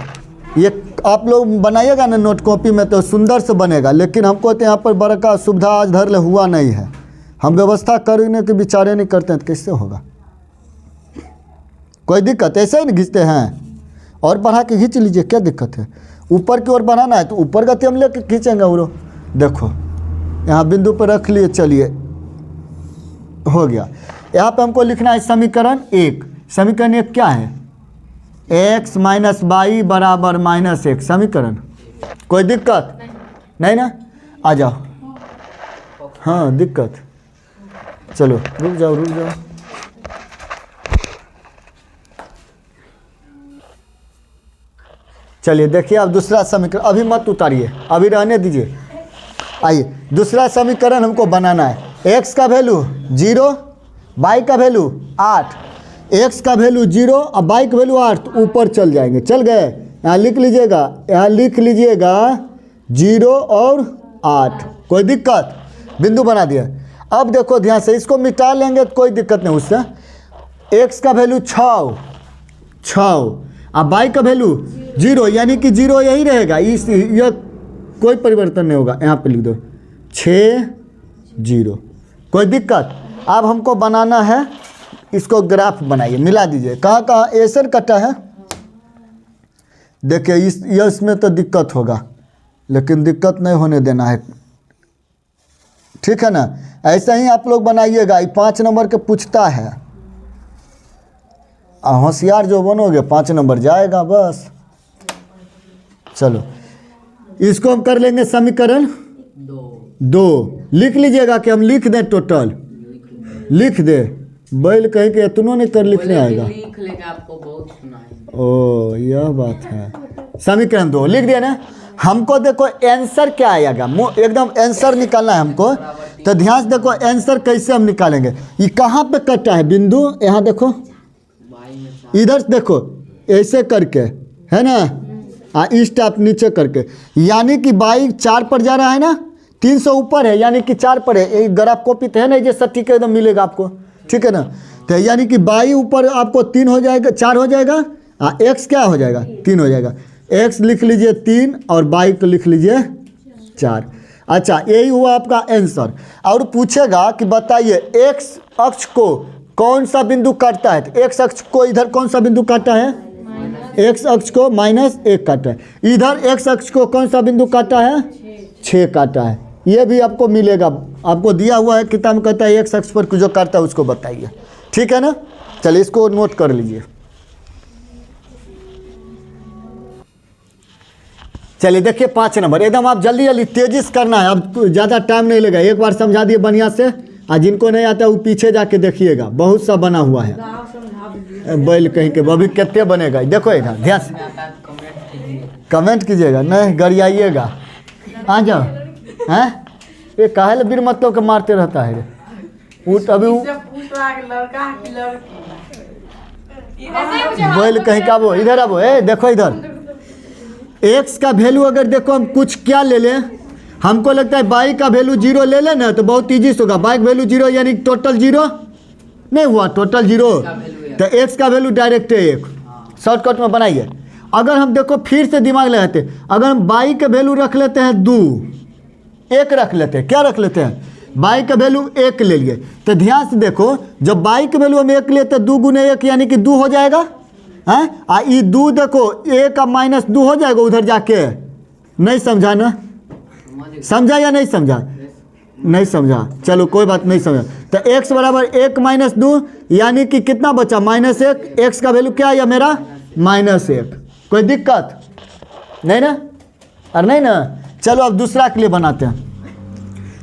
ये आप लोग बनाइएगा ना नोट कॉपी में तो सुंदर से बनेगा, लेकिन हमको तो यहाँ पर बड़का सुविधा आज धर ले हुआ नहीं है। हम व्यवस्था करने के विचारे नहीं करते हैं तो कैसे होगा? कोई दिक्कत? ऐसे ही नहीं खींचते हैं, और बढ़ा के खींच लीजिए, क्या दिक्कत है? ऊपर की ओर बढ़ाना है तो ऊपर का हम लेके खींचेंगे। और देखो यहाँ बिंदु पर रख लिए, चलिए हो गया। यहाँ पे हमको लिखना है समीकरण 1। समीकरण 1 क्या है? x - बाई बराबर -1 समीकरण। कोई दिक्कत नहीं ना? आ जाओ। हाँ, दिक्कत? चलो रुक जाओ रुक जाओ। चलिए देखिए अब दूसरा समीकरण, अभी मत उतारिए, अभी रहने दीजिए। आइए दूसरा समीकरण हमको बनाना है। x का वैल्यू 0, y का वैल्यू 8, x का वैल्यू 0 और y का वैल्यू 8, तो ऊपर चल जाएंगे। चल गए, यहाँ लिख लीजिएगा, यहाँ लिख लीजिएगा 0 और 8। कोई दिक्कत? बिंदु बना दिया। अब देखो ध्यान से, इसको मिटा लेंगे तो कोई दिक्कत नहीं उससे। x का वैल्यू 6 और y का वैल्यू 0, यानी कि 0 यही रहेगा, इस यह कोई परिवर्तन नहीं होगा। यहाँ पे लिख दो 6 0। कोई दिक्कत? अब हमको बनाना है, इसको ग्राफ बनाइए, मिला दीजिए। कहाँ कहाँ ऐसर कटा है? देखिए इसमें तो दिक्कत होगा, लेकिन दिक्कत नहीं होने देना है, ठीक है ना। ऐसा ही आप लोग बनाइएगा। 5 नंबर के पूछता है, होशियार जो बनोगे 5 नंबर जाएगा बस। चलो इसको हम कर लेंगे समीकरण 2। लिख लीजिएगा कि हम लिख दें, टोटल लिख दे। बैल कहीं के इतनों नहीं कर लिखने आएगा। लिख लेंगे, आपको बहुत सुनाएंगे। ओ यह बात है। समीकरण 2 लिख दिया ना। हमको देखो आंसर क्या आएगा, एकदम आंसर निकालना है हमको। तो ध्यान से देखो आंसर कैसे हम निकालेंगे। ये कहाँ पे कटा है बिंदु? यहाँ देखो, इधर देखो, ऐसे करके है ना, ईस्ट आप नीचे करके, यानी कि बाई 4 पर जा रहा है ना, 300 ऊपर है, यानी कि 4 पर है। ग्राफ कॉपी तो है ना, जैसा ठीक है एकदम मिलेगा आपको, ठीक है ना। तो यानी कि बाई ऊपर आपको 3 हो जाएगा, 4 हो जाएगा, एक्स क्या हो जाएगा? 3 हो जाएगा। एक्स लिख लीजिए 3 और बाई को लिख लीजिए 4। अच्छा यही हुआ आपका आंसर। और पूछेगा कि बताइए एक्स अक्ष को कौन सा बिंदु काटता है? तो एक्स अक्ष को इधर कौन सा बिंदु काटा है? एक्स अक्ष को -1 काटा है। इधर एक्स अक्ष को कौन सा बिंदु काटा है? 6 काटा है। ये भी आपको मिलेगा, आपको दिया हुआ है किताब में, कहता है एक्स अक्ष पर जो काटता है उसको बताइए, ठीक है ना। चलिए इसको नोट कर लीजिए। चलिए देखिए 5 नंबर, एकदम आप जल्दी जल्दी तेजी से करना है, अब ज़्यादा टाइम नहीं लगेगा। एक बार समझा दिए बढ़िया से, और जिनको नहीं आता वो पीछे जाके देखिएगा, बहुत सा बना हुआ है। बैल कहीं के अभी कितने बनेगा देखो, इधर ध्यान से कमेंट कीजिएगा, नहीं गरियाइएगा। आ जाओ हैं, ये काहे बीर मतलब के मारते रहता है रे। अभी बैल कहीं का वो, इधर अब देखो इधर एक्स का वैल्यू अगर देखो हम कुछ क्या ले लें, हमको लगता है बाई का वैल्यू 0 ले लें ना, तो बहुत ईजी से होगा। बाई का वैल्यू 0 यानी टोटल 0 नहीं हुआ, टोटल 0, तो एक्स का वैल्यू डायरेक्ट है 1। शॉर्टकट में बनाइए। अगर हम देखो फिर से दिमाग लगाते, अगर हम बाई का वैल्यू रख लेते हैं 2, 1 रख लेते हैं, क्या रख लेते हैं? बाई का वैल्यू 1 ले लिए, तो ध्यान से देखो जब बाई का वैल्यू हम 1 लेते हैं, 2 गुने 1 यानी कि 2 हो जाएगा हैं। ये 2 देखो 1 का -2 हो जाएगा उधर जाके। नहीं समझा ना? समझा या नहीं समझा? नहीं समझा, चलो कोई बात नहीं समझा। तो x बराबर 1 - 2 यानी कि कितना बचा? -1। x का वैल्यू क्या है मेरा? -1। कोई दिक्कत नहीं ना? अरे नहीं ना। चलो अब दूसरा के लिए बनाते हैं,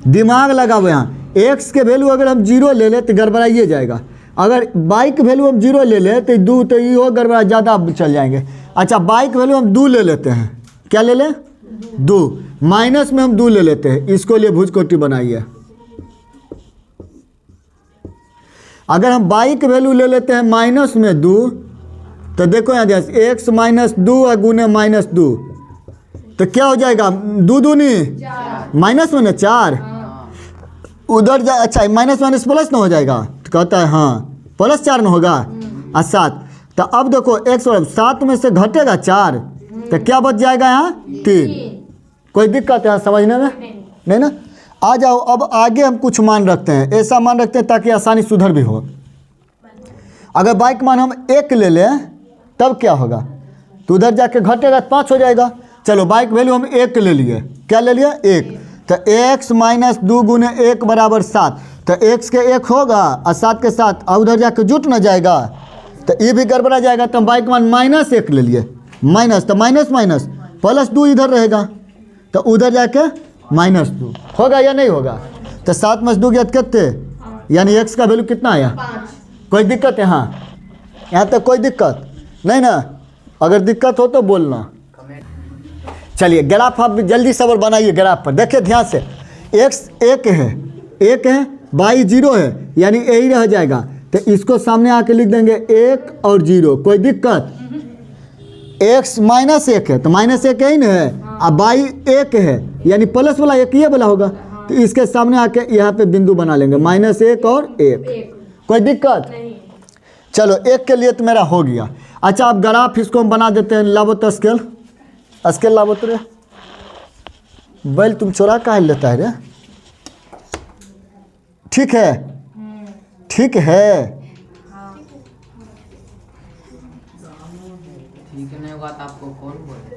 दिमाग लगाओ। यहाँ x के वैल्यू अगर हम 0 ले लें तो गड़बड़ाइए जाएगा। अगर बाई के वैल्यू हम 0 ले लें तो 2, तो ये हो गड़बड़ा, ज़्यादा चल जाएंगे। अच्छा बाई के वैल्यू हम 2 ले लेते हैं, क्या ले लें? 2 माइनस में हम 2 ले लेते हैं, इसको लिए भुजकोटी बनाइए। अगर हम बाई के वैल्यू ले लेते हैं माइनस में 2, तो देखो यहाँ जैसे x -2 और गुने -2, तो क्या हो जाएगा? 2 दूनी माइनस में 4 उधर जा। अच्छा माइनस माइनस प्लस ना हो जाएगा, तो कहता है हाँ +4 ना होगा और 7। तो अब देखो x 7 में से घटेगा 4, तो क्या बच जाएगा यहाँ? 3। कोई दिक्कत है समझने में? नहीं ना। आ जाओ अब आगे हम कुछ मान रखते हैं, ऐसा मान रखते हैं ताकि आसानी सुधर भी हो। अगर बाई का मान हम 1 ले लें तब क्या होगा? तो उधर जाके घटेगा 5 हो जाएगा। चलो बाई का वैल्यू हम 1 ले लिए, क्या ले लिया? 1। तो x -2 गुने 1 बराबर 7, तो x के 1 होगा और 7 के 7 और उधर जाके जुट ना जाएगा, तो ये भी गड़बड़ा जाएगा। तो हम बाई का मान -1 ले लिए, माइनस तो माइनस माइनस +2 इधर रहेगा, तो उधर जाके -2 होगा या नहीं होगा? तो 7 - 2 कितने? यानी x का वैल्यू कितना आया? 5। कोई दिक्कत है? हाँ, यहाँ तक कोई दिक्कत नहीं ना? अगर दिक्कत हो तो बोलना। चलिए ग्राफ आप जल्दी से और बनाइए। ग्राफ पर देखिए ध्यान से, x 1 है, y 0 है, यानी यही रह जाएगा। तो इसको सामने आके लिख देंगे 1 और 0, कोई दिक्कत? x -1 है तो -1 यही ना है, अब y 1 है यानी प्लस वाला एक ये वाला होगा, तो इसके सामने आके यहाँ पे बिंदु बना लेंगे -1 और 1, कोई दिक्कत नहीं। चलो 1 के लिए तो मेरा हो गया। अच्छा अब ग्राफ इसको हम बना देते हैं। लाबो तो स्केल लाबो तो रे, बैल तुम चोरा काहे लेता है रे? ठीक है, ठीक है, ठीक नहीं होगा तो आपको कौन बोले?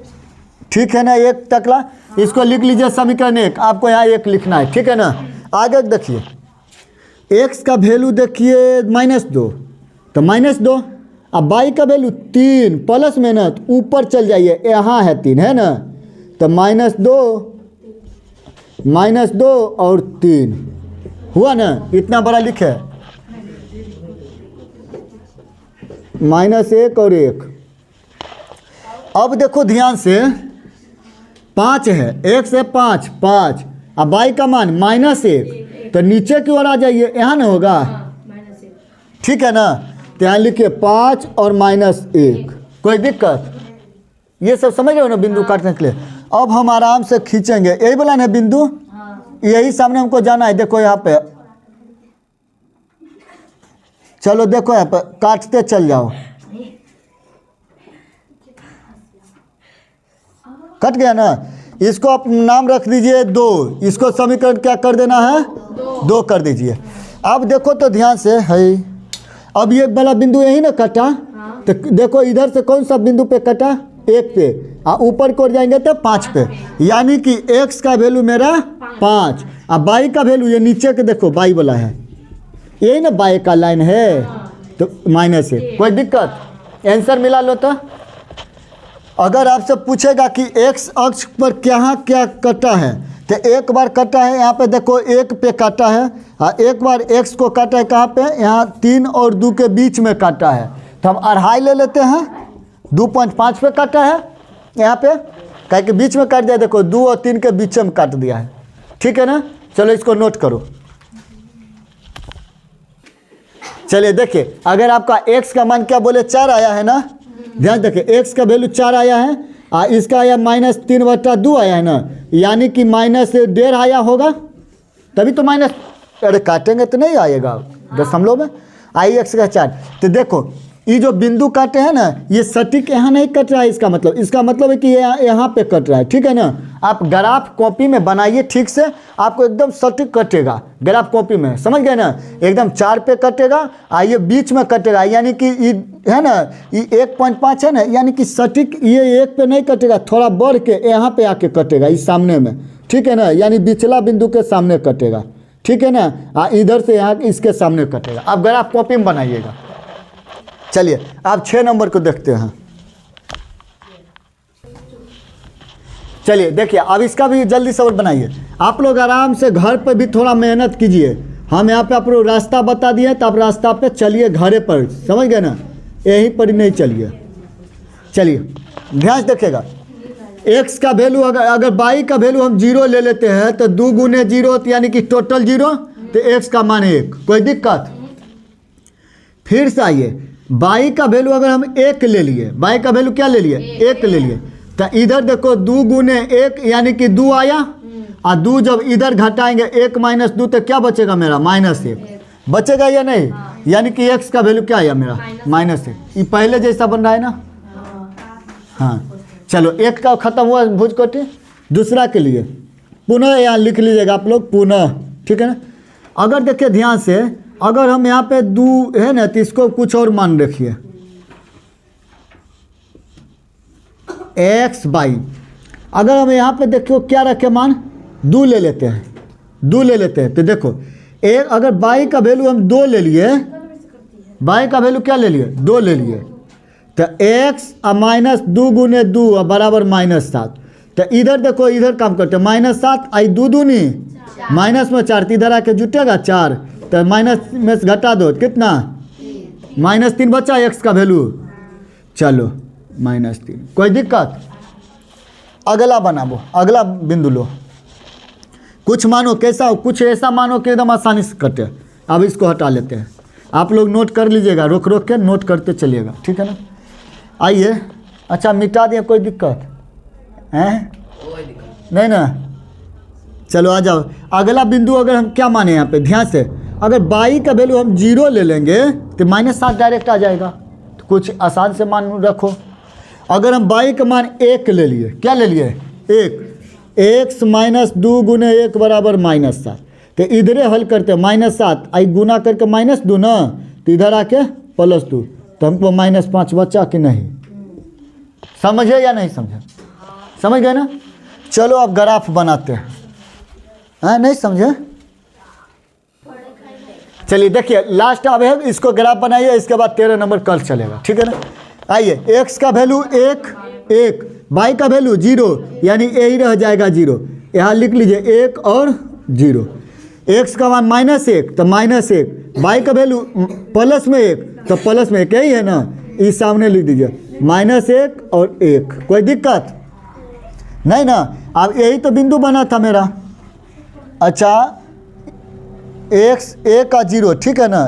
ठीक है ना? 1 तकला इसको लिख लीजिए समीकरण 1, आपको यहाँ 1 लिखना है, ठीक है ना? आगे देखिए, x का वैल्यू देखिए -2, तो -2, अब y का वैल्यू 3 प्लस में ना तो ऊपर चल जाइए, यहाँ है 3 है ना, तो -2 और 3 हुआ ना? इतना बड़ा लिखे, -1 और 1। अब देखो ध्यान से, 5 है, 1 से 5, अब y का मान -1, तो नीचे की ओर आ जाइए, यहाँ ना होगा, -1। ठीक है ना? तो यहाँ लिखिए 5 और -1, कोई दिक्कत? ये सब समझ रहे हो ना बिंदु काटने के लिए? अब हम आराम से खींचेंगे, यही बोला ना बिंदु, यही सामने हमको जाना है। देखो यहाँ पे, चलो देखो यहाँ पे काटते चल जाओ, कट गया ना? इसको आप नाम रख दीजिए 2, इसको समीकरण क्या कर देना है? 2 कर दीजिए। अब देखो तो ध्यान से है, अब ये वाला बिंदु यही ना कटा, तो देखो इधर से कौन सा बिंदु पे कटा? 1 पे, ऊपर को जाएंगे तो 5 पे, यानी कि x का वैल्यू मेरा 5, अब y का वैल्यू ये नीचे के देखो y वाला है, यही ना y का लाइन है, तो -1, कोई दिक्कत? आंसर मिला लो। तो अगर आपसे पूछेगा कि x अक्ष पर क्या कटा है, तो एक बार कटा है यहाँ पे देखो 1 पे काटा है, एक बार x को काटा है कहाँ पे? यहाँ 3 और 2 के बीच में काटा है, तो हम 2.5 ले लेते हैं, 2.5 पे काटा है यहाँ पे, कहीं के बीच में काट दिया, देखो 2 और 3 के बीच में काट दिया है, ठीक है ना? चलो इसको नोट करो। चलिए देखिए, अगर आपका x का मान क्या बोले 4 आया है ना, ध्यान देखिए x का वैल्यू 4 आया है, इसका आया -3/2 आया है ना, यानी कि -1.5 आया होगा, तभी तो माइनस, अरे काटेंगे तो नहीं आएगा दशमलव में, आई x का 4। तो देखो ये जो बिंदु काटे हैं ना, ये सटीक यहाँ नहीं कट रहा है, इसका मतलब है कि यहाँ पे कट रहा है, ठीक है ना? आप ग्राफ कॉपी में बनाइए ठीक से, आपको एकदम सटीक कटेगा ग्राफ कॉपी में, समझ गए ना? एकदम 4 पे कटेगा, ये बीच में कटेगा, यानी कि ये है ना, ये 1.5 है ना, यानी कि सटीक ये 1 पे नहीं कटेगा, थोड़ा बढ़ के यहाँ पे आके कटेगा, इस सामने में, ठीक है ना? यानी बिचला बिंदु के सामने कटेगा, ठीक है ना? इधर से यहाँ इसके सामने कटेगा। आप ग्राफ कॉपी में बनाइएगा। चलिए आप 6 नंबर को देखते हैं। चलिए देखिए, अब इसका भी जल्दी से और बनाइए। आप लोग आराम से घर पर भी थोड़ा मेहनत कीजिए। हम यहाँ पे आपको रास्ता बता दिए, तो आप रास्ता पे चलिए घरे पर, समझ गए ना? यहीं पर ही नहीं चलिए। चलिए ध्यान से देखिएगा, x का वैल्यू अगर y का वैल्यू हम 0 ले लेते हैं, तो 2 गुने 0 यानी कि टोटल 0, तो x का मान 1, कोई दिक्कत? फिर से आइए, y का वैल्यू अगर हम 1 ले लिए, y का वैल्यू क्या ले लिए? 1 ले लिए, तो इधर देखो 2 गुने 1 यानी कि 2 आया, और 2 जब इधर घटाएंगे 1 - 2, तो क्या बचेगा मेरा? -1 बचेगा या नहीं? यानी कि x का वैल्यू क्या आया मेरा? -1। ये पहले जैसा बन रहा है ना? हाँ चलो, 1 का खत्म हुआ भुज कोटि, दूसरा के लिए पुनः यहाँ लिख लीजिएगा आप लोग, पुनः, ठीक है ना? अगर देखिए ध्यान से, अगर हम यहाँ पे 2 है ना, तो इसको कुछ और मान रखिए, x y, अगर हम यहाँ पे देखियो क्या रखे मान? 2 ले लेते हैं, 2 ले लेते हैं, तो देखो अगर y का वैल्यू हम 2 ले लिए, y का वैल्यू क्या ले लिए? 2 ले लिए, तो x -2 गुने 2 बराबर -7। तो इधर देखो, इधर काम करते हैं, -7 आई 2 दूनी माइनस में 4, इधर आके जुटेगा 4, तो माइनस में से घटा दो कितना, -3 बचा x का वैल्यू। चलो -3, कोई दिक्कत। अगला बनाबो, अगला बिंदु लो। कुछ मानो कैसा, कुछ ऐसा मानो कि एकदम आसानी से कटे। अब इसको हटा लेते हैं, आप लोग नोट कर लीजिएगा, रोक रोक के नोट करते चलिएगा, ठीक है ना। आइए, अच्छा मिटा दिए, कोई दिक्कत है कोई दिक्कत नहीं ना। चलो आ जाओ, अगला बिंदु अगर हम क्या माने यहाँ पे ध्यान से, अगर बाई का वैल्यू हम 0 ले लेंगे तो -7 डायरेक्ट आ जाएगा। तो कुछ आसान से मान रखो। अगर हम बाई का मान 1 ले लिए, क्या ले लिए 1, x - 2 गुने 1 बराबर -7। तो इधरे हल करते -7 आई गुना करके -2 ना, तो इधर आके +2, तो हमको -5 बचा कि नहीं। समझे या नहीं समझे, समझ गए ना। चलो अब ग्राफ बनाते हैं। हाँ नहीं समझे, चलिए देखिए लास्ट अब है, इसको ग्राफ बनाइए, इसके बाद 13 नंबर कल चलेगा, ठीक है ना। आइए, x का वैल्यू 1, y का वैल्यू 0, यानी यही रह जाएगा 0। यहाँ लिख लीजिए 1 और 0। x का मान -1 तो -1, y का वैल्यू +1 तो +1, यही है ना। इस सामने लिख दीजिए -1 और 1, कोई दिक्कत नहीं ना। अब यही तो बिंदु बना था मेरा। अच्छा x 1 का 0, ठीक है ना।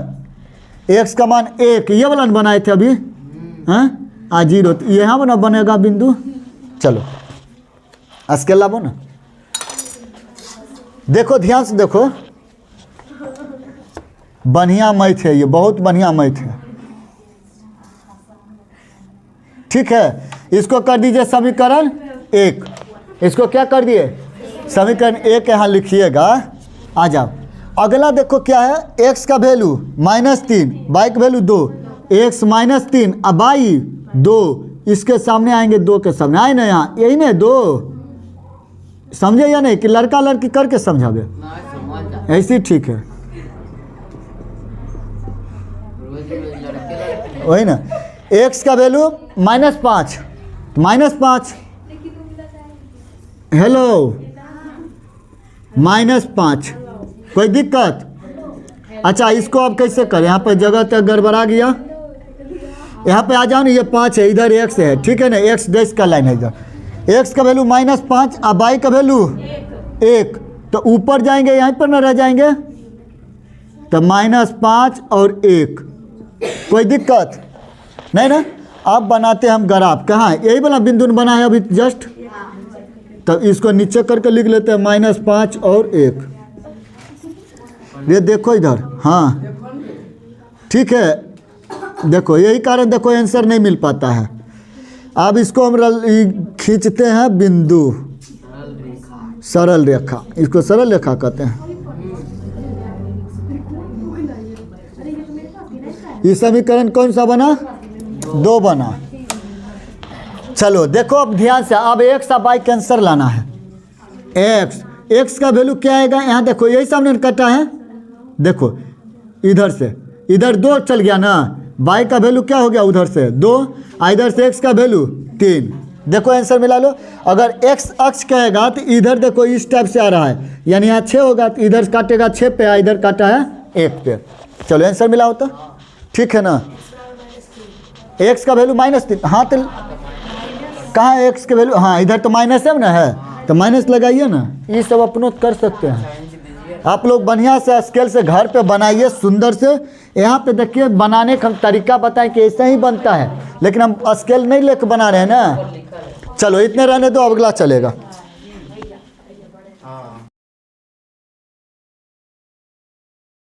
x का मान 1, ये वाला बनाए थे अभी, हाँ 0, तो यहाँ बना बनेगा बिंदु। चलो स्केल लाबो ना, देखो ध्यान से देखो, बढ़िया मैथ है ये, बहुत बढ़िया मैथ है, ठीक है। इसको कर दीजिए समीकरण 1, इसको क्या कर दिए समीकरण 1 यहाँ लिखिएगा। आ जाओ, अगला देखो क्या है, x का वैल्यू -3, y का वैल्यू 2, x -3 अब y 2, इसके सामने आएंगे 2 के सामने आए ना, यहाँ यही ना 2, समझे या नहीं कि लड़का लड़की करके समझावे, ना समझ जा। ऐसे ही ठीक है, रोज लड़के वही ना। x का वैल्यू -5, -5, हेलो -5, कोई दिक्कत। अच्छा इसको अब कैसे करें, यहाँ पर जगह तक गड़बड़ा गया, यहाँ पे आ जाओ ना, ये 5 है, इधर x है, ठीक है ना, x डैश का लाइन है इधर। x का वैल्यू -5 अब y का वैल्यू 1, तो ऊपर जाएंगे यहीं पर ना रह जाएंगे, तो -5 और 1, कोई दिक्कत नहीं ना। अब बनाते हैं हम ग्राफ, कहाँ यही वाला बिंदु बना है अभी जस्ट, तो इसको नीचे करके लिख लेते हैं -5 और 1। ये देखो इधर, हाँ ठीक है, देखो यही कारण देखो आंसर नहीं मिल पाता है। अब इसको हम खींचते हैं बिंदु, सरल रेखा, इसको सरल रेखा कहते हैं। ये समीकरण कौन सा बना, 2 बना। चलो देखो अब ध्यान से, अब x और y का आंसर लाना है। x का वैल्यू क्या आएगा, यहाँ देखो यही सामने कटा है, देखो इधर से इधर 2 चल गया ना, y का वैल्यू क्या हो गया उधर से 2, इधर से x का वैल्यू 3। देखो आंसर मिला लो। अगर x अक्ष कहेगा तो इधर देखो इस टाइप से आ रहा है, यानी यहाँ 6 होगा तो इधर काटेगा 6 पे, इधर काटा है 1 पे। चलो आंसर मिला होता, ठीक है ना। x का वैल्यू -3, हाँ तो कहाँ है x के वैल्यू, हाँ इधर तो माइनस है ना, है तो माइनस लगाइए ना, ये सब अपनों कर सकते हैं। आप लोग बढ़िया से स्केल से घर पे बनाइए सुंदर से। यहाँ पे देखिए बनाने का हम तरीका बताएं कि ऐसा ही बनता है, लेकिन हम स्केल नहीं लेकर बना रहे हैं ना। चलो इतने रहने दो, अगला चलेगा।